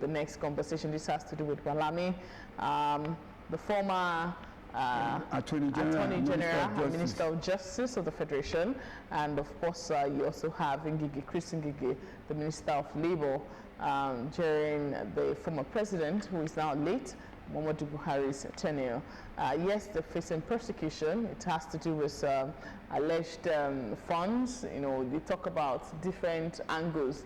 the next conversation. This has to do with Malami, the former Attorney General and Minister of Justice of the Federation, and of course you also have Ngige, the Minister of Labour, during the former president, who is now late, Muhammadu Buhari's tenure. Yes, they're facing persecution. It has to do with alleged funds. You know, they talk about different angles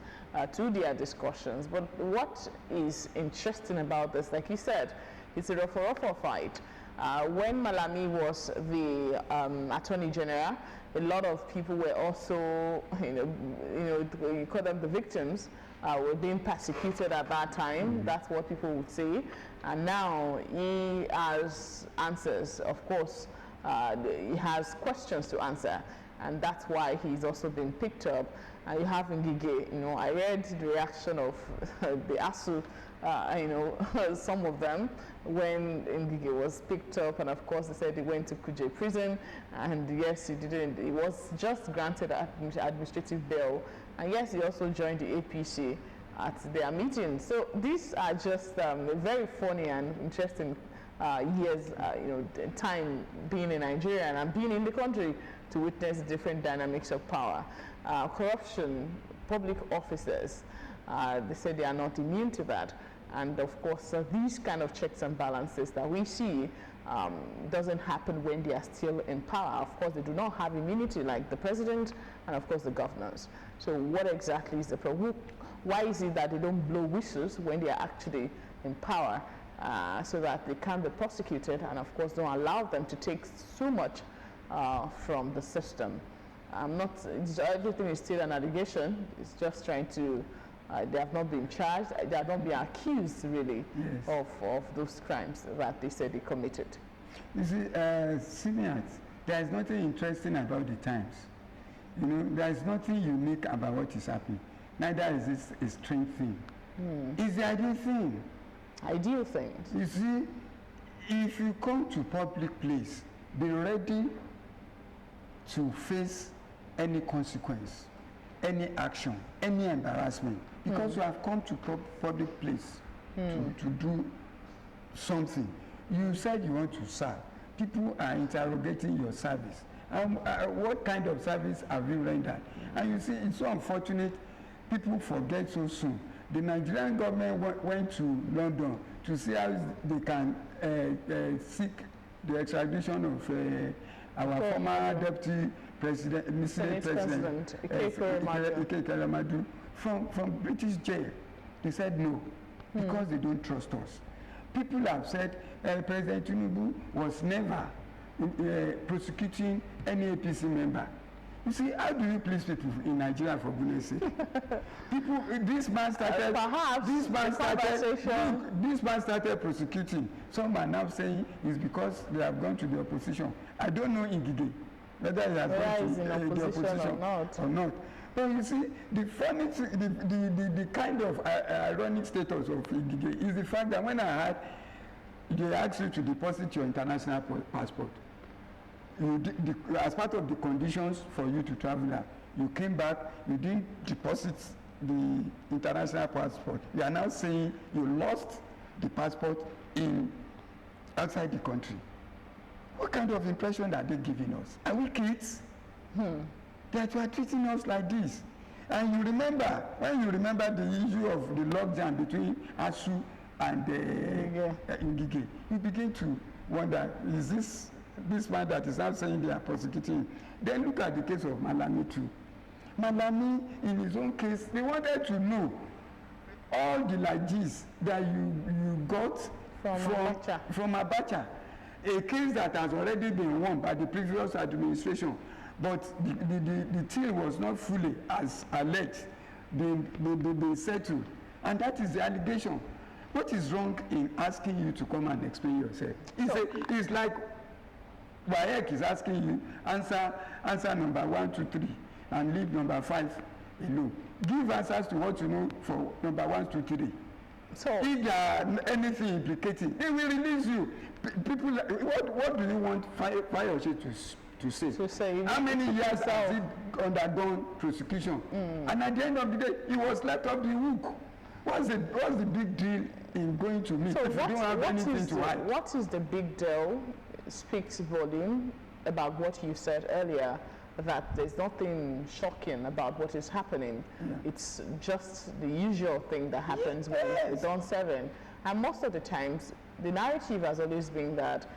to their discussions. But what is interesting about this, like you said, it's a rough fight. When Malami was the Attorney General, a lot of people were also, you call them the victims, were being persecuted at that time. That's what people would say. And now he has answers. Of course, he has questions to answer, and that's why he's also been picked up. You have Ngige. You know, I read the reaction of the ASU, some of them when Ngige was picked up, and of course they said he went to Kuje prison, and yes, he didn't. He was just granted administrative bail, and yes, he also joined the APC at their meeting. So these are just very funny and interesting years, time being in Nigeria and being in the country to witness different dynamics of power. Corruption, public officers, they say they are not immune to that. And of course, these kind of checks and balances that we see doesn't happen when they are still in power. Of course, they do not have immunity like the president and of course the governors. So what exactly is the problem? Why is it that they don't blow whistles when they are actually in power so that they can be prosecuted, and of course don't allow them to take so much from the system? Everything is still an allegation. It's just trying to, they have not been charged, they have not been accused really, yes, of those crimes that they said they committed. You see, Simeon, there is nothing interesting about the times. You know, there is nothing unique about what is happening. Neither is this a strange thing. It's the ideal thing. Ideal things. You see, if you come to public place, be ready to face any consequence, any action, any embarrassment, because you have come to public place to do something. You said you want to serve. People are interrogating your service. What kind of service have you rendered? And you see, it's so unfortunate. People forget so soon. The Nigerian government went to London to see how they can seek the extradition of our former deputy president, Mr. President Ike from British jail. They said no, because they don't trust us. People have said President Tinubu was never prosecuting any APC member. You see, how do you please people in Nigeria, for goodness sake? People, this man started prosecuting. Some are now saying it's because they have gone to the opposition. I don't know Ngige, whether he has gone to the opposition or not. But you see, the funny, the kind of ironic status of Ngige is the fact that when I heard they asked you to deposit your international passport, as part of the conditions for you to travel out, you came back, you didn't deposit the international passport. You are now saying you lost the passport outside the country. What kind of impression are they giving us? Are we kids? That you are treating us like this. And you remember, when you remember the issue of the lockdown between ASU and Ngige, you begin to wonder, is this man that is now saying they are prosecuting? Then look at the case of Malami too. Malami, in his own case, they wanted to know all the lages that you got from Abacha, a case that has already been won by the previous administration, but the deal was not fully as alleged. They settled, and that is the allegation. What is wrong in asking you to come and explain yourself? It's like WAEC is asking you, answer number 1, 2, 3, and leave number 5 alone. Give answers to what you know for number 1, 2, 3. So if there are anything implicating, they will release you. People, what do you want Fayose to say? How many years has he undergone prosecution? And at the end of the day, he was let off the hook. What's the big deal in going to meet if you don't have anything to hide? What is the big deal speaks volume about what you said earlier, that there's nothing shocking about what is happening. Yeah. It's just the usual thing that happens when it's done serving. And most of the times, the narrative has always been that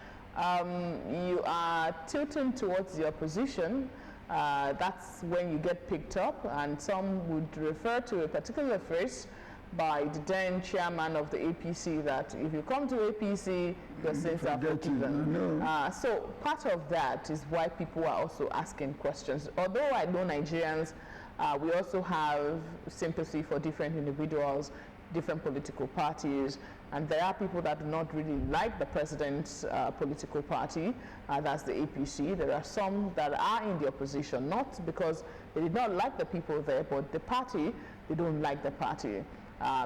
you are tilting towards the opposition. That's when you get picked up, and some would refer to a particular phrase by the then chairman of the APC that if you come to APC, your sins are forgiven. So part of that is why people are also asking questions. Although I know Nigerians, we also have sympathy for different individuals, different political parties, and there are people that do not really like the president's political party, that's the APC. There are some that are in the opposition, not because they did not like the people there, but the party, they don't like the party.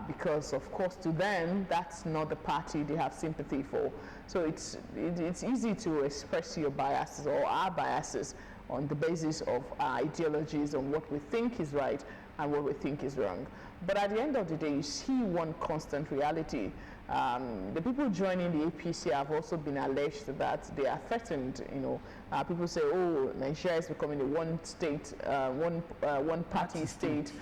Because of course to them that's not the party they have sympathy for. So it's easy to express your biases or our biases on the basis of our ideologies on what we think is right and what we think is wrong. But at the end of the day, you see one constant reality. The people joining the APC have also been alleged that they are threatened. People say, oh, Nigeria is becoming a one party state.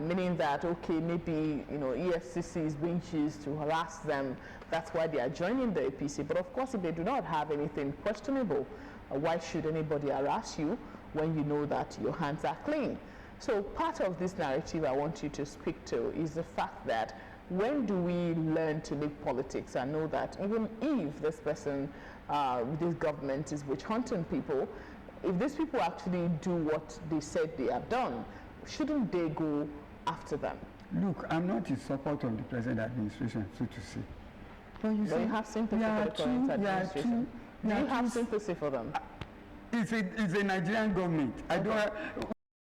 Meaning that, okay, maybe, EFCC is being used to harass them. That's why they are joining the APC. But of course, if they do not have anything questionable, why should anybody harass you when you know that your hands are clean? So part of this narrative I want you to speak to is the fact that when do we learn to make politics and know that even if this person, this government is witch hunting people, if these people actually do what they said they have done, shouldn't they go after them? Look, I'm not in support of the present administration, so to say. But you have sympathy for the current administration. Do you have sympathy for them? It's a Nigerian government. I don't.